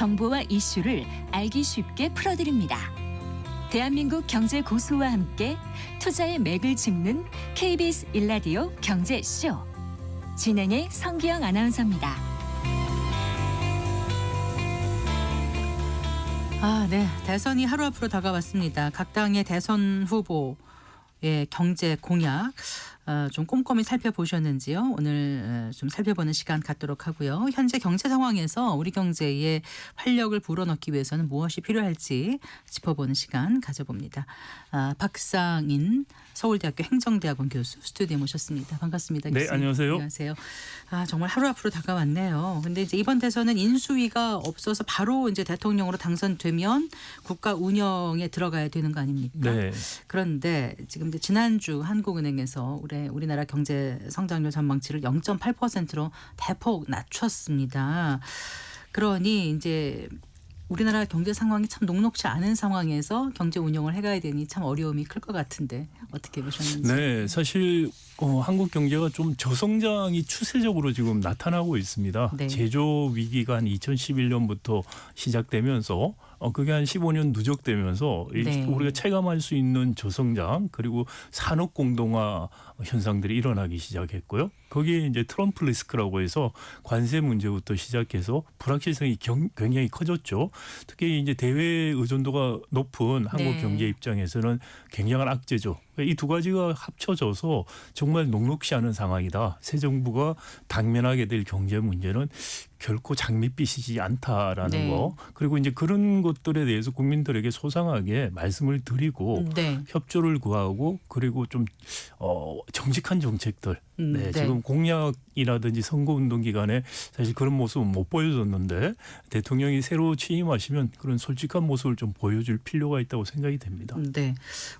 정보와 이슈를 알기 쉽게 풀어드립니다. 대한민국 경제 고수와 함께 투자의 맥을 짚는 KBS 1라디오 경제쇼. 진행의 성기영 아나운서입니다. 네. 대선이 하루 앞으로 다가왔습니다. 각 당의 대선 후보의 경제 공약 좀 꼼꼼히 살펴보셨는지요? 오늘 좀 살펴보는 시간 갖도록 하고요. 현재 경제 상황에서 우리 경제에 활력을 불어넣기 위해서는 무엇이 필요할지 짚어보는 시간 가져봅니다. 박상인 서울대학교 행정대학원 교수 스튜디오에 모셨습니다. 반갑습니다. 네, 교수님. 안녕하세요. 안녕하세요. 정말 하루 앞으로 다가왔네요. 근데 이제 이번 대선은 인수위가 없어서 바로 이제 대통령으로 당선되면 국가 운영에 들어가야 되는 거 아닙니까? 네. 그런데 지금 이제 지난주 한국은행에서 우리나라 경제 성장률 전망치를 0.8%로 대폭 낮췄습니다. 그러니 이제 우리나라 경제 상황이 참 녹록지 않은 상황에서 경제 운영을 해가야 되니 참 어려움이 클 것 같은데 어떻게 보셨는지. 네, 사실 한국 경제가 좀 저성장이 추세적으로 지금 나타나고 있습니다. 네. 제조 위기가 한 2011년부터 시작되면서 그게 한 15년 누적되면서 네. 우리가 체감할 수 있는 저성장 그리고 산업 공동화 현상들이 일어나기 시작했고요. 거기에 이제 트럼프 리스크라고 해서 관세 문제부터 시작해서 불확실성이 굉장히 커졌죠. 특히 이제 대외 의존도가 높은 한국 네. 경제 입장에서는 굉장한 악재죠. 이 두 가지가 합쳐져서 정말 녹록지 않은 상황이다. 새 정부가 당면하게 될 경제 문제는 결코 장밋빛이지 않다라는 네. 거. 그리고 이제 그런 것들에 대해서 국민들에게 소상하게 말씀을 드리고 네. 협조를 구하고 그리고 좀 정직한 정책들. 네. 지금 공약이라든지 선거운동 기간에 사실 그런 모습은 못 보여줬는데 대통령이 새로 취임하시면 그런 솔직한 모습을 좀 보여줄 필요가 있다고 생각이 됩니다. 네,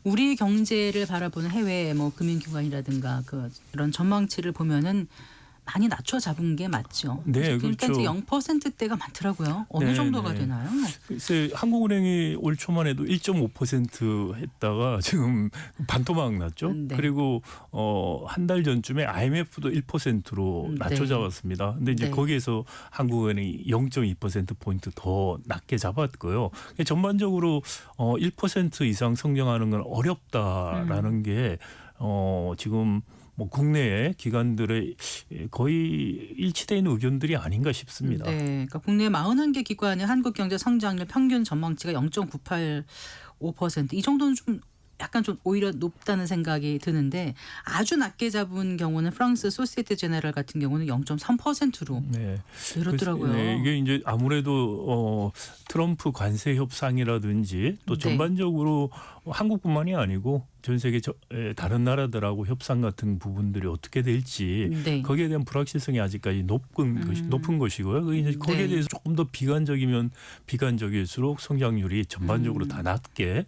우리 경제를 바라보는 해외 금융기관이라든가 그런 전망치를 보면은 많이 낮춰 잡은 게 맞죠. 네, 그러니까 그렇죠. 이제 0%대가 많더라고요. 어느 네, 정도가 네. 되나요? 글쎄 한국은행이 올 초만 해도 1.5% 했다가 지금 반토막 났죠. 네. 그리고 한 달 전쯤에 IMF도 1%로 낮춰 네. 잡았습니다. 근데 이제 네. 거기에서 한국은행이 0.2%포인트 더 낮게 잡았고요. 전반적으로 1% 이상 성장하는 건 어렵다라는 게 지금 국내의 기관들의 거의 일치된 의견들이 아닌가 싶습니다. 네, 그러니까 국내 41개 기관의 한국 경제 성장률 평균 전망치가 0.985%. 이 정도는 좀 약간 좀 오히려 높다는 생각이 드는데 아주 낮게 잡은 경우는 프랑스 소시에테 제네럴 같은 경우는 0.3%로 네. 이렇더라고요. 네, 이게 이제 아무래도 트럼프 관세 협상이라든지 또 네. 전반적으로 한국뿐만이 아니고 전 세계 다른 나라들하고 협상 같은 부분들이 어떻게 될지 네. 거기에 대한 불확실성이 아직까지 높은 것이고요. 그게 이제 거기에 네. 대해서 조금 더 비관적이면 비관적일수록 성장률이 전반적으로 다 낮게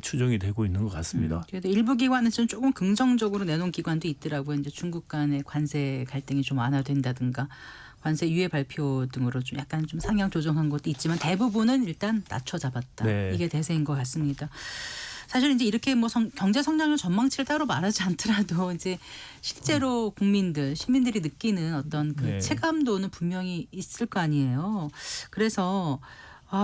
추정이 되고 있는 것 같습니다. 그래도 일부 기관에서는 조금 긍정적으로 내놓은 기관도 있더라고요. 이제 중국 간의 관세 갈등이 좀 완화된다든가 관세 유예 발표 등으로 좀 약간 좀 상향 조정한 것도 있지만 대부분은 일단 낮춰 잡았다. 네. 이게 대세인 것 같습니다. 사실 이제 이렇게 경제 성장률 전망치를 따로 말하지 않더라도 이제 실제로 국민들, 시민들이 느끼는 어떤 그 네. 체감도는 분명히 있을 거 아니에요. 그래서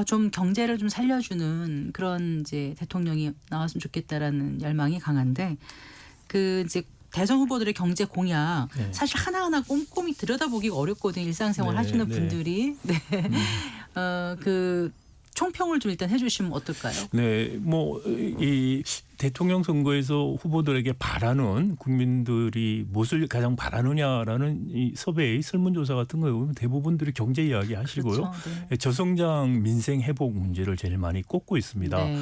좀 경제를 좀 살려주는 그런 이제 대통령이 나왔으면 좋겠다라는 열망이 강한데 이제 대선 후보들의 경제 공약 사실 하나하나 꼼꼼히 들여다보기가 어렵거든요. 일상생활 하시는 분들이. 총평을 좀 일단 해주시면 어떨까요? 네, 이 대통령 선거에서 후보들에게 바라는 국민들이 무엇을 가장 바라느냐라는 이 서베이 설문조사 같은 거에 보면 대부분들이 경제 이야기 하시고요. 그렇죠. 네. 저성장 민생 회복 문제를 제일 많이 꼽고 있습니다. 네.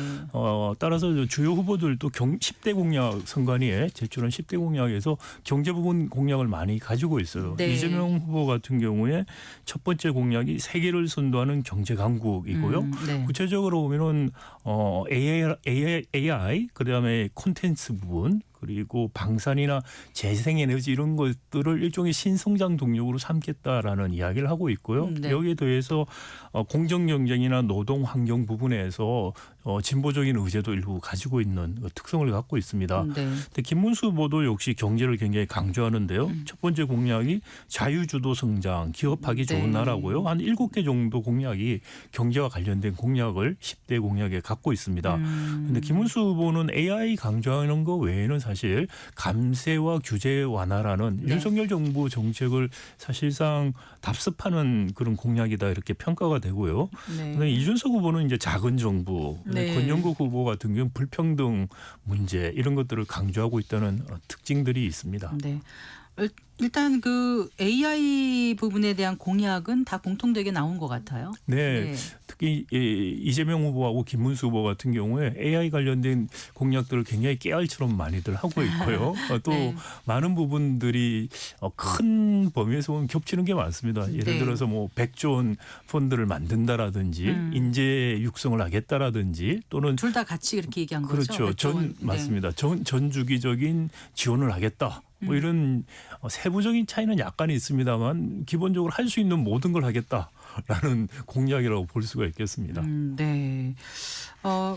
따라서 주요 후보들도 10대 공약 선관위에 제출한 10대 공약에서 경제 부분 공약을 많이 가지고 있어요. 네. 이재명 후보 같은 경우에 첫 번째 공약이 세계를 선도하는 경제 강국이고요. 네. 구체적으로 보면은 AI 그다음에 콘텐츠 부분 그리고 방산이나 재생에너지 이런 것들을 일종의 신성장 동력으로 삼겠다라는 이야기를 하고 있고요. 네. 여기에 대해서 공정 경쟁이나 노동 환경 부분에서 진보적인 의제도 일부 가지고 있는 특성을 갖고 있습니다. 네. 근데 김문수 후보도 역시 경제를 굉장히 강조하는데요. 첫 번째 공약이 자유주도 성장, 기업하기 네. 좋은 나라고요. 한 7개 정도 공약이 경제와 관련된 공약을 10대 공약에 갖고 있습니다. 근데 김문수 후보는 AI 강조하는 거 외에는 사실 감세와 규제 완화라는 네. 윤석열 정부 정책을 사실상 답습하는 그런 공약이다 이렇게 평가가 되고요. 네. 근데 이준석 후보는 이제 작은 정부, 네. 권영국 후보 같은 경우는 불평등 문제 이런 것들을 강조하고 있다는 특징들이 있습니다. 네. 일단 그 AI 부분에 대한 공약은 다 공통되게 나온 것 같아요. 네. 특히 이재명 후보하고 김문수 후보 같은 경우에 AI 관련된 공약들을 굉장히 깨알처럼 많이들 하고 있고요. 또 네. 많은 부분들이 큰 범위에서 보면 겹치는 게 많습니다. 예를 네. 들어서 뭐 100조 원 펀드를 만든다라든지 인재 육성을 하겠다라든지 또는 둘 다 같이 그렇게 얘기한 그렇죠. 거죠. 네. 맞습니다. 전 주기적인 지원을 하겠다. 뭐 이런 세부적인 차이는 약간 있습니다만 기본적으로 할 수 있는 모든 걸 하겠다라는 공약이라고 볼 수가 있겠습니다. 네.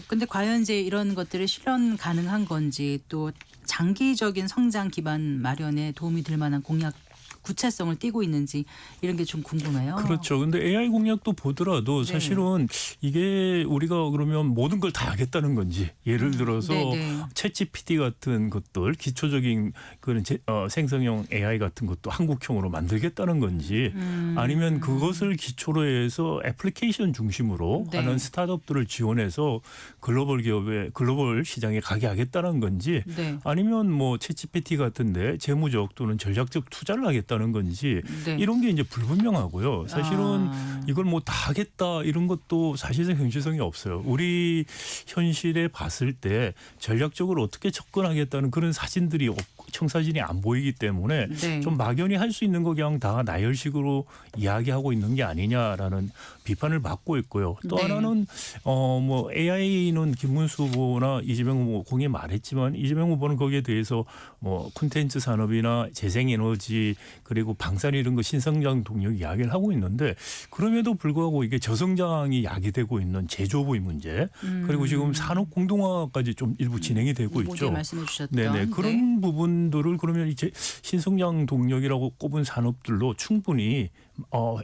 근데 과연 이제 이런 것들이 실현 가능한 건지 또 장기적인 성장 기반 마련에 도움이 될 만한 공약 구체성을 띠고 있는지 이런 게 좀 궁금해요. 그렇죠. 근데 AI 공약도 보더라도 네. 사실은 이게 우리가 그러면 모든 걸 다 하겠다는 건지 예를 들어서 네. 챗GPT 같은 것들 기초적인 그런 생성형 AI 같은 것도 한국형으로 만들겠다는 건지 아니면 그것을 기초로 해서 애플리케이션 중심으로 네. 하는 스타트업들을 지원해서 글로벌 기업의 글로벌 시장에 가게 하겠다는 건지 네. 아니면 뭐 챗GPT 같은데 재무적 또는 전략적 투자를 하겠다는 건지 네. 이런 게 이제 불분명하고요. 사실은 이걸 뭐 다 하겠다 이런 것도 사실상 현실성이 없어요. 우리 현실에 봤을 때 전략적으로 어떻게 접근하겠다는 그런 사진들이 없고 청사진이 안 보이기 때문에 네. 좀 막연히 할 수 있는 거 그냥 다 나열식으로 이야기하고 있는 게 아니냐라는 비판을 받고 있고요. 또 네. 하나는 뭐 AI는 김문수 후보나 이재명 후보 공에 말했지만 이재명 후보는 거기에 대해서 뭐 콘텐츠 산업이나 재생에너지 그리고 방산 이런 거 신성장 동력 이야기를 하고 있는데 그럼에도 불구하고 이게 저성장이 야기되고 있는 제조업의 문제 그리고 지금 산업 공동화까지 좀 일부 진행이 되고 모두에 있죠. 말씀해 주셨던 네네 그런 부분들을 그러면 이제 신성장 동력이라고 꼽은 산업들로 충분히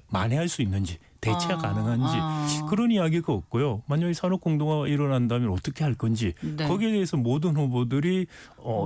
만회할 수 있는지 대체 가능한지 그런 이야기가 없고요. 만약에 산업 공동화가 일어난다면 어떻게 할 건지 네. 거기에 대해서 모든 후보들이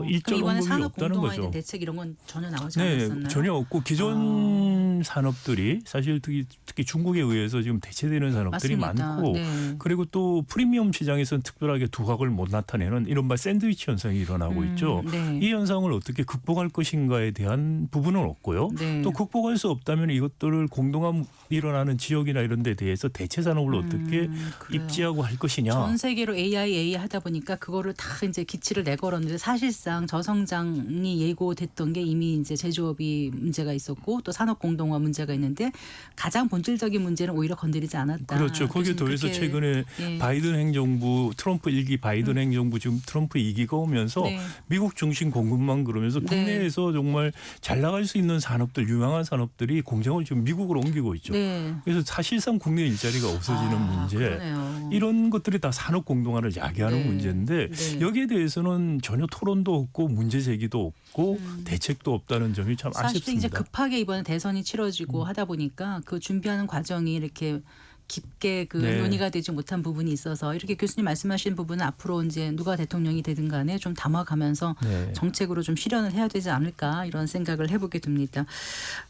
일정 이번에 언급이 산업 없다는 공동화에 거죠. 대한 대책 이런 건 전혀 나오지 네, 않았었나요? 전혀 없고 기존 산업들이 사실 특히 중국에 의해서 지금 대체되는 산업들이 맞습니다. 많고 네. 그리고 또 프리미엄 시장에서는 특별하게 두각을 못 나타내는 이른바 샌드위치 현상이 일어나고 있죠. 네. 이 현상을 어떻게 극복할 것인가에 대한 부분은 없고요. 네. 또 극복할 수 없다면 이것들을 공동화 일어나는 지역이나 이런 데 대해서 대체 산업을 어떻게 그래요. 입지하고 할 것이냐. 전 세계로 AI 하다 보니까 그거를 다 이제 기치를 내걸었는데 사실상 저성장이 예고됐던 게 이미 이제 제조업이 문제가 있었고 또 산업 공동화 문제가 있는데 가장 본질적인 문제는 오히려 건드리지 않았다. 그렇죠. 거기에 그래서 더해서 그렇게, 최근에 예. 바이든 행정부 트럼프 1기 바이든 행정부 지금 트럼프 2기가 오면서 네. 미국 중심 공급망 그러면서 네. 국내에서 정말 잘 나갈 수 있는 산업들 유망한 산업들이 공장을 지금 미국으로 옮기고 있죠. 네. 그래서 사실상 국내 일자리가 없어지는 문제 그러네요. 이런 것들이 다 산업 공동화를 야기하는 네. 문제인데 네. 여기에 대해서는 전혀 토론도 없고 문제 제기도 없고 대책도 없다는 점이 참 사실 아쉽습니다. 이제 급하게 이번에 대선이 치러지고 하다 보니까 그 준비하는 과정이 이렇게 깊게 그 네. 논의가 되지 못한 부분이 있어서 이렇게 교수님 말씀하신 부분은 앞으로 이제 누가 대통령이 되든 간에 좀 담아가면서 네. 정책으로 좀 실현을 해야 되지 않을까 이런 생각을 해보게 됩니다.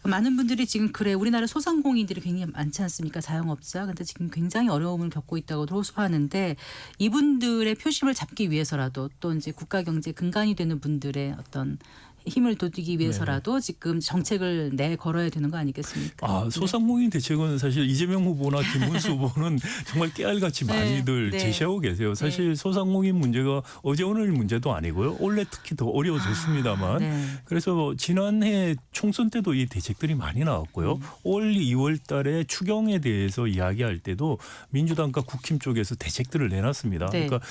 많은 분들이 지금 그래 우리나라 소상공인들이 굉장히 많지 않습니까? 자영업자. 근데 지금 굉장히 어려움을 겪고 있다고 호소하는데 이분들의 표심을 잡기 위해서라도 또 이제 국가 경제 근간이 되는 분들의 어떤 힘을 돋우기 위해서라도 지금 정책을 내걸어야 되는 거 아니겠습니까? 소상공인 대책은 사실 이재명 후보나 김문수 후보는 정말 깨알같이 네, 많이들 네. 제시하고 계세요. 사실 소상공인 문제가 어제 오늘 문제도 아니고요. 올해 특히 더 어려워졌습니다만. 네. 그래서 지난해 총선 때도 이 대책들이 많이 나왔고요. 올 2월 달에 추경에 대해서 이야기할 때도 민주당과 국힘 쪽에서 대책들을 내놨습니다. 네. 그러니까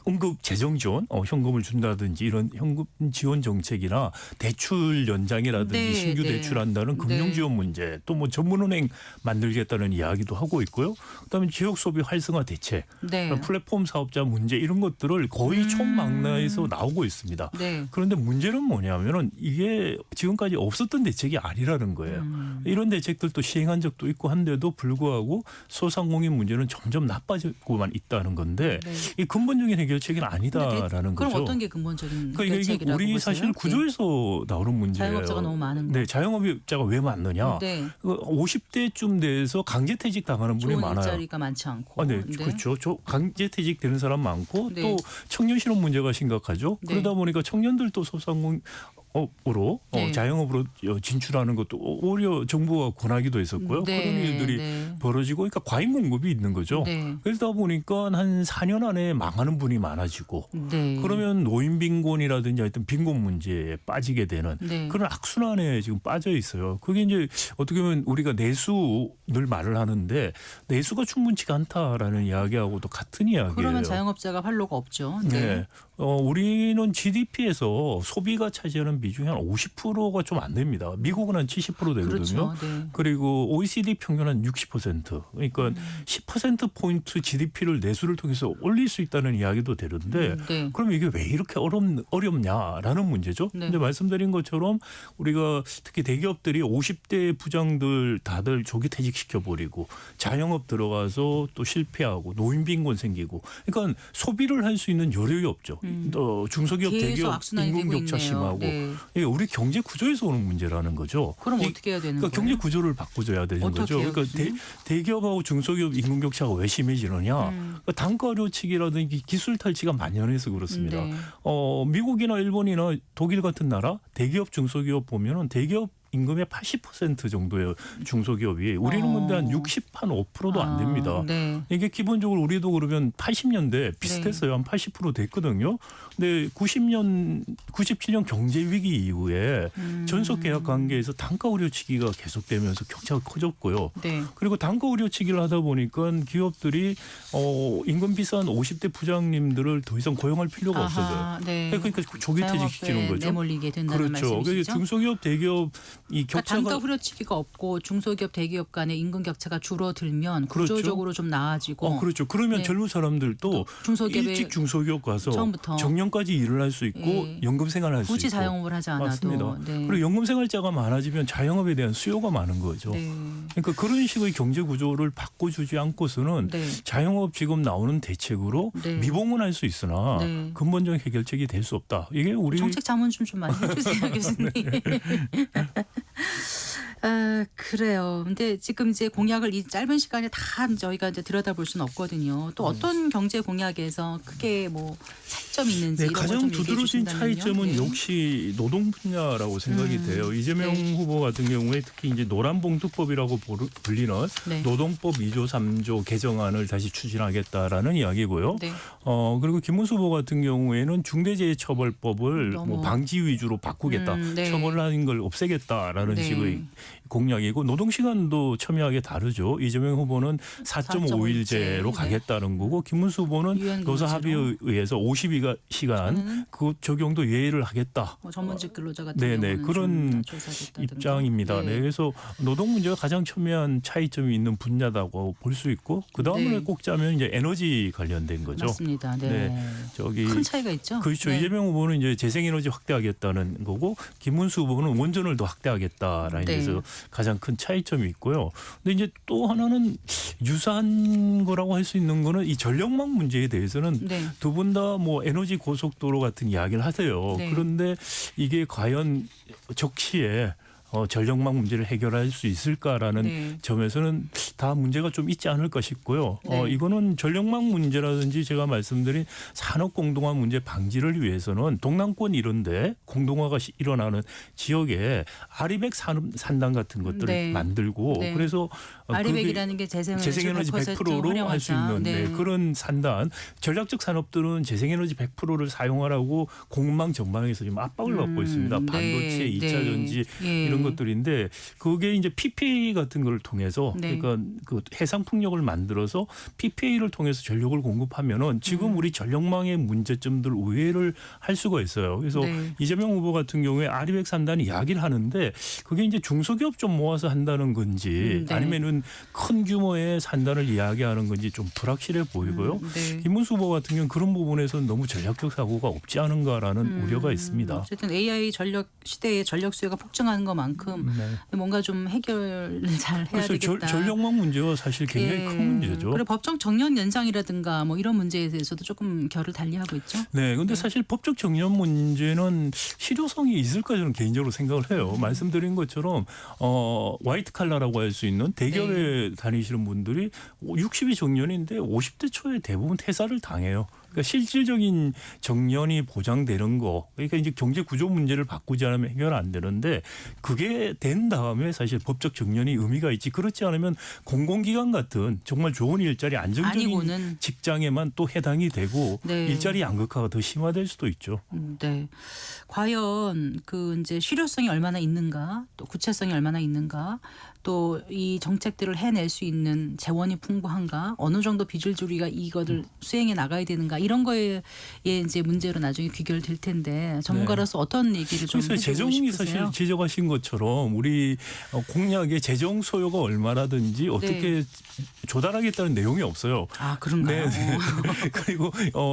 응급 재정 지원, 현금을 준다든지 이런 현금 지원 정책이나 대출 연장이라든지 네, 신규 네. 대출한다는 금융 지원 문제, 또 뭐 전문은행 만들겠다는 이야기도 하고 있고요. 그다음에 지역 소비 활성화 대책, 네. 플랫폼 사업자 문제 이런 것들을 거의 총망라해서 나오고 있습니다. 네. 그런데 문제는 뭐냐면은 이게 지금까지 없었던 대책이 아니라는 거예요. 이런 대책들도 시행한 적도 있고 한데도 불구하고 소상공인 문제는 점점 나빠지고만 있다는 건데 네. 이 근본적인 해결책은 아니다라는 그럼 거죠. 어떤 게 근본적인 그러니까 이게 대책이라고 우리 보세요? 사실 구조에서 나오는 문제예요. 자영업자가 너무 많은 거. 네, 자영업자가 왜 많느냐? 네. 50대쯤 돼서 강제퇴직 당하는 분이 좋은 많아요. 일자리가 많지 않고. 네, 그렇죠. 강제퇴직 되는 사람 많고 네. 또 청년 실업 문제가 심각하죠. 네. 그러다 보니까 청년들도 소상공인업으로 네. 자영업으로 진출하는 것도 오히려 정부가 권하기도 했었고요. 네. 그런 일들이 네. 벌어지고 그러니까 과잉 공급이 있는 거죠. 네. 그러다 보니까 한 4년 안에 망하는 분이 많아지고 네. 그러면 노인 빈곤이라든지 하여튼 빈곤 문제에 빠지게 되는 네. 그런 악순환에 지금 빠져 있어요. 그게 이제 어떻게 보면 우리가 내수 늘 말을 하는데 내수가 충분치가 않다라는 이야기하고도 같은 이야기예요. 그러면 자영업자가 활로가 없죠. 네. 우리는 GDP에서 소비가 차지하는 비중이 한 50%가 좀 안 됩니다. 미국은 한 70% 되거든요. 그렇죠. 네. 그리고 OECD 평균 한 60%. 그러니까 10% 포인트 GDP를 내수를 통해서 올릴 수 있다는 이야기도 되는데 네. 그럼 이게 왜 이렇게 어렵냐라는 문제죠. 네. 근데 말씀드린 것처럼 우리가 특히 대기업들이 50대 부장들 다들 조기 퇴직시켜 버리고 자영업 들어가서 또 실패하고 노인 빈곤 생기고 그러니까 소비를 할 수 있는 여력이 없죠. 또 중소기업 계속 대기업 악순환이 임금 되고 격차 있네요. 심하고 네. 이게 우리 경제 구조에서 오는 문제라는 거죠. 그럼 어떻게 해야 되는 그러니까 거예요? 경제 구조를 바꿔줘야 되는 어떻게 거죠. 해요, 그러니까 교수님? 대기업하고 중소기업 임금 격차가 왜 심해지느냐? 그러니까 단가료치기라든지 기술 탈취가 만연해서 그렇습니다. 네. 미국이나 일본이나 독일 같은 나라 대기업 중소기업 보면은 대기업 임금의 80% 정도의 중소기업이 우리는 근데 한 5%도 안 됩니다. 네. 이게 기본적으로 우리도 그러면 80년대 비슷했어요. 한 80% 됐거든요. 근데 97년 경제 위기 이후에 전속 계약 관계에서 단가 우려치기가 계속되면서 격차가 커졌고요. 네. 그리고 단가 우려치기를 하다 보니까 기업들이 임금 비싼 50대 부장님들을 더 이상 고용할 필요가 없어져요. 네. 그러니까 조기 퇴직시키는 거죠. 내몰리게 된다는 그렇죠. 말씀이시죠? 중소기업, 대기업 이 그러니까 격차가 단가 후려치기가 없고 중소기업, 대기업 간의 임금 격차가 줄어들면 그렇죠. 구조적으로 좀 나아지고 그렇죠. 그러면 네. 젊은 사람들도 중소기업에 일찍 중소기업 가서 처음부터 정년까지 일을 할 수 있고 예. 연금 생활을 할 수 있고 굳이 자영업을 하지 않아도 맞습니다. 네. 그리고 연금 생활자가 많아지면 자영업에 대한 수요가 많은 거죠. 네. 그러니까 그런 식의 경제 구조를 바꿔주지 않고서는 네. 자영업 지금 나오는 대책으로 네. 미봉은 할 수 있으나 네. 근본적인 해결책이 될 수 없다. 이게 우리 정책 자문 좀 많이 해주세요, 교수님. 아, 그래요. 근데 지금 이제 공약을 이 짧은 시간에 다 저희가 이제 들여다볼 수는 없거든요. 또 어떤 경제 공약에서 크게 뭐 차이점이 있는지 네, 이런 가장 걸좀 얘기해 두드러진 주신다면요. 차이점은 네. 역시 노동 분야라고 생각이 돼요. 이재명 네. 후보 같은 경우에 특히 이제 노란봉투법이라고 불리는 네. 노동법 2조 3조 개정안을 다시 추진하겠다라는 이야기고요. 네. 그리고 김문수 후보 같은 경우에는 중대재해처벌법을 너무- 뭐 방지 위주로 바꾸겠다, 네. 처벌하는 걸 없애겠다라는 네. 식의 공약이고 노동시간도 첨예하게 다르죠. 이재명 후보는 4.5일제로 4.5일제. 가겠다는 거고 김문수 후보는 유엔 노사 근무제로. 합의에 의해서 52시간 그 적용도 예외를 하겠다. 뭐 전문직 근로자 같은 네네, 경우는 그런 좀 낮춰서겠다든가. 입장입니다. 네. 그래서 노동 문제가 가장 첨예한 차이점이 있는 분야다고 볼 수 있고 그 다음에 네. 꼽자면 이제 에너지 관련된 거죠. 맞습니다. 네. 네. 저기 큰 차이가 있죠. 그렇죠. 네. 이재명 후보는 이제 재생에너지 확대하겠다는 거고 김문수 후보는 원전을 더 확대하겠다라는 네. 데서 가장 큰 차이점이 있고요. 근데 이제 또 하나는 유사한 거라고 할 수 있는 거는 이 전력망 문제에 대해서는 네. 두 분 다 뭐 에너지 고속도로 같은 이야기를 하세요. 네. 그런데 이게 과연 적시에 전력망 문제를 해결할 수 있을까라는 네. 점에서는 다 문제가 좀 있지 않을까 싶고요. 네. 이거는 전력망 문제라든지 제가 말씀드린 산업 공동화 문제 방지를 위해서는 동남권 이런데 공동화가 일어나는 지역에 아리백 산단 같은 것들을 네. 만들고 네. 그래서 아리백이라는 게 재생에너지 100%로 할 수 있는 네. 그런 산단 전략적 산업들은 재생에너지 100%를 사용하라고 공급망 전방에서 지금 압박을 받고 있습니다. 반도체, 네. 2차 네. 전지 예. 이런 것들인데 그게 이제 PPA 같은 걸 통해서 네. 그러니까 그 해상 풍력을 만들어서 PPA를 통해서 전력을 공급하면은 지금 우리 전력망의 문제점들 우회를 할 수가 있어요. 그래서 네. 이재명 후보 같은 경우에 아리백 산단 이야기를 하는데 그게 이제 중소기업 좀 모아서 한다는 건지 네. 아니면은 큰 규모의 산단을 이야기하는 건지 좀 불확실해 보이고요. 네. 김문수 후보 같은 경우는 그런 부분에서는 너무 전략적 사고가 없지 않은가라는 우려가 있습니다. 어쨌든 AI 전력 시대에 전력 수요가 폭증하는 것만큼 네. 뭔가 좀 해결을 잘 해야 그래서 되겠다. 전력망 문제가 사실 굉장히 예. 큰 문제죠. 그리고 법정 정년 연장이라든가 뭐 이런 문제에 대해서도 조금 결을 달리하고 있죠. 네, 근데 사실 법적 정년 문제는 실효성이 있을까 저는 개인적으로 생각을 해요. 말씀드린 것처럼 화이트 칼라라고 할 수 있는 대기업에 다니시는 분들이 60이 정년인데 50대 초에 대부분 퇴사를 당해요. 그러니까 실질적인 정년이 보장되는 거, 그러니까 이제 경제 구조 문제를 바꾸지 않으면 해결 안 되는데 그게 된 다음에 사실 법적 정년이 의미가 있지. 그렇지 않으면 공공기관 같은 정말 좋은 일자리 안정적인 아니고는. 직장에만 또 해당이 되고 네. 일자리 양극화가 더 심화될 수도 있죠. 네. 과연 그 이제 실효성이 얼마나 있는가, 또 구체성이 얼마나 있는가, 또 이 정책들을 해낼 수 있는 재원이 풍부한가, 어느 정도 빚을 줄이가 이거를 수행해 나가야 되는가 이런 거에 이제 문제로 나중에 귀결될 텐데 전문가로서 어떤 얘기를 좀 그래서 해주고 재정이 싶으세요? 사실 지적하신 것처럼 우리 공약의 재정 소요가 얼마라든지 어떻게 조달하겠다는 내용이 없어요. 아 그런가요? 네. 그리고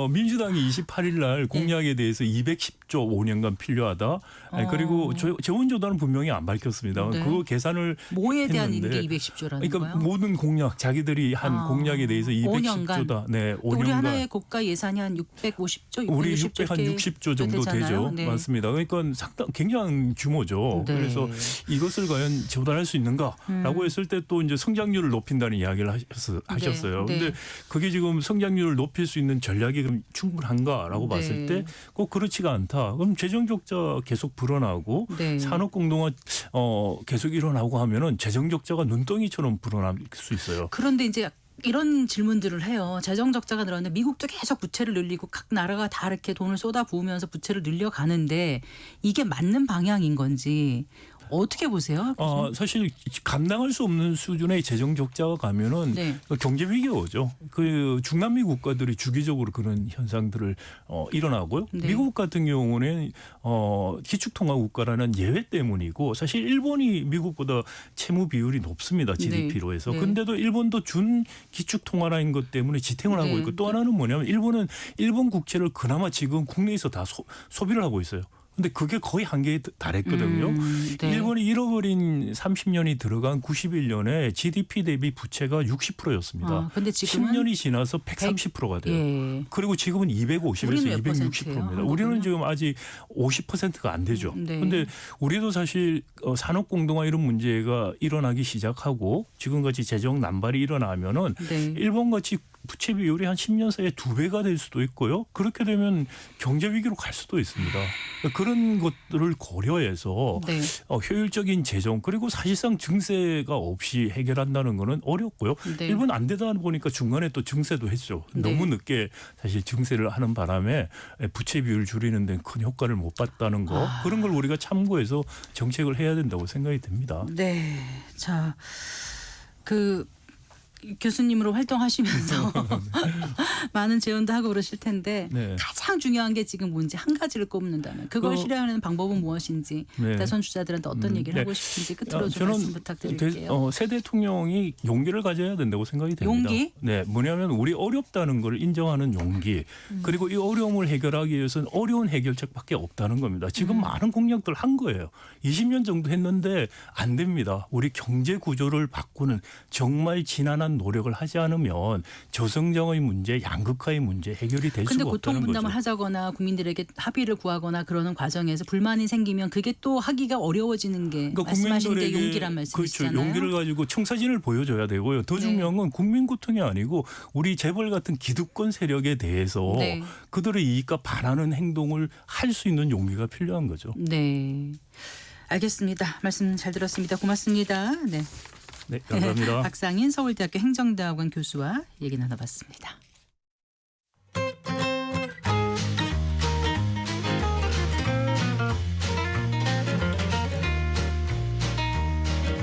민주당이 28일 날 공약에 대해서 210조 5년간 필요하다. 아니, 그리고 재원 조달은 분명히 안 밝혔습니다. 네. 그 계산을 뭐에 대한 했는데, 게 210조라는 그러니까 거예요? 모든 공약 자기들이 한 공약에 대해서 210조다. 네, 또 우리 5년간. 하나의 국가 예산이 한 650조, 우리 660조 한 60조 정도 되죠. 네. 맞습니다. 그러니까 상당 굉장한 규모죠. 네. 그래서 이것을 과연 조달할 수 있는가라고 했을 때 또 이제 성장률을 높인다는 이야기를 하셨어요. 네. 근데 그게 지금 성장률을 높일 수 있는 전략이 그럼 충분한가라고 네. 봤을 때 꼭 그렇지가 않다. 그럼 재정 적자 계속 불어나고 네. 산업 공동화 계속 일어나고 하면은 재정 적자가 눈덩이처럼 불어날 수 있어요. 그런데 이제 이런 질문들을 해요. 재정 적자가 늘었는데 미국도 계속 부채를 늘리고 각 나라가 다 이렇게 돈을 쏟아 부으면서 부채를 늘려가는데 이게 맞는 방향인 건지 어떻게 보세요? 사실 감당할 수 없는 수준의 재정 적자가 가면은 네. 경제 위기가 오죠. 그 중남미 국가들이 주기적으로 그런 현상들을 일어나고요. 네. 미국 같은 경우는 기축통화 국가라는 예외 때문이고 사실 일본이 미국보다 채무 비율이 높습니다. GDP로 해서. 네. 근데도 일본도 준 기축통화라는 것 때문에 지탱을 하고 네. 있고 또 하나는 뭐냐면 일본은 일본 국채를 그나마 지금 국내에서 다 소비를 하고 있어요. 근데 그게 거의 한계에 달했거든요. 네. 일본이 잃어버린 30년이 들어간 91년에 GDP 대비 부채가 60%였습니다. 근데 지금은 10년이 지나서 130%가 돼요. 예. 그리고 지금은 250에서 우리는 몇 260%입니다. 퍼센트예요? 우리는 한국은요? 지금 아직 50%가 안 되죠. 네. 그런데 우리도 사실 산업 공동화 이런 문제가 일어나기 시작하고 지금같이 재정 남발이 일어나면은 네. 일본 같이 부채 비율이 한 10년 사이에 2배가 될 수도 있고요. 그렇게 되면 경제 위기로 갈 수도 있습니다. 그런 것들을 고려해서 네. 효율적인 재정 그리고 사실상 증세가 없이 해결한다는 거는 어렵고요. 네. 일본 안 되다 보니까 중간에 또 증세도 했죠. 네. 너무 늦게 사실 증세를 하는 바람에 부채 비율 줄이는 데는 큰 효과를 못 봤다는 거. 그런 걸 우리가 참고해서 정책을 해야 된다고 생각이 듭니다. 네. 자, 교수님으로 활동하시면서 많은 재연도 하고 그러실 텐데 네. 가장 중요한 게 지금 뭔지 한 가지를 꼽는다면 그걸 실현하는 방법은 무엇인지 네. 대선 주자들한테 어떤 얘기를 네. 하고 싶은지 끝으로 좀 저는 말씀 부탁드릴게요. 새 대통령이 용기를 가져야 된다고 생각이 됩니다. 용기? 네, 뭐냐면 우리 어렵다는 걸 인정하는 용기. 그리고 이 어려움을 해결하기 위해서는 어려운 해결책밖에 없다는 겁니다. 지금 많은 공약들 한 거예요. 20년 정도 했는데 안 됩니다. 우리 경제 구조를 바꾸는 정말 지난한 어떤 노력을 하지 않으면 조성장의 문제, 양극화의 문제 해결이 될 근데 수가 고통 없다는 분담을 거죠. 하자거나 국민들에게 합의를 구하거나 그러는 과정에서 불만이 생기면 그게 또 하기가 어려워지는 게 말씀하신 게 용기란 말씀이시잖아요. 그렇죠. 용기를 가지고 청사진을 보여줘야 되고요. 더 네. 중요한 건 국민고통이 아니고 우리 재벌 같은 기득권 세력에 대해서 네. 그들의 이익과 반하는 행동을 할 수 있는 용기가 필요한 거죠. 네. 알겠습니다. 말씀 잘 들었습니다. 고맙습니다. 네. 네, 감사합니다. 박상인 서울대학교 행정대학원 교수와 얘기 나눠봤습니다.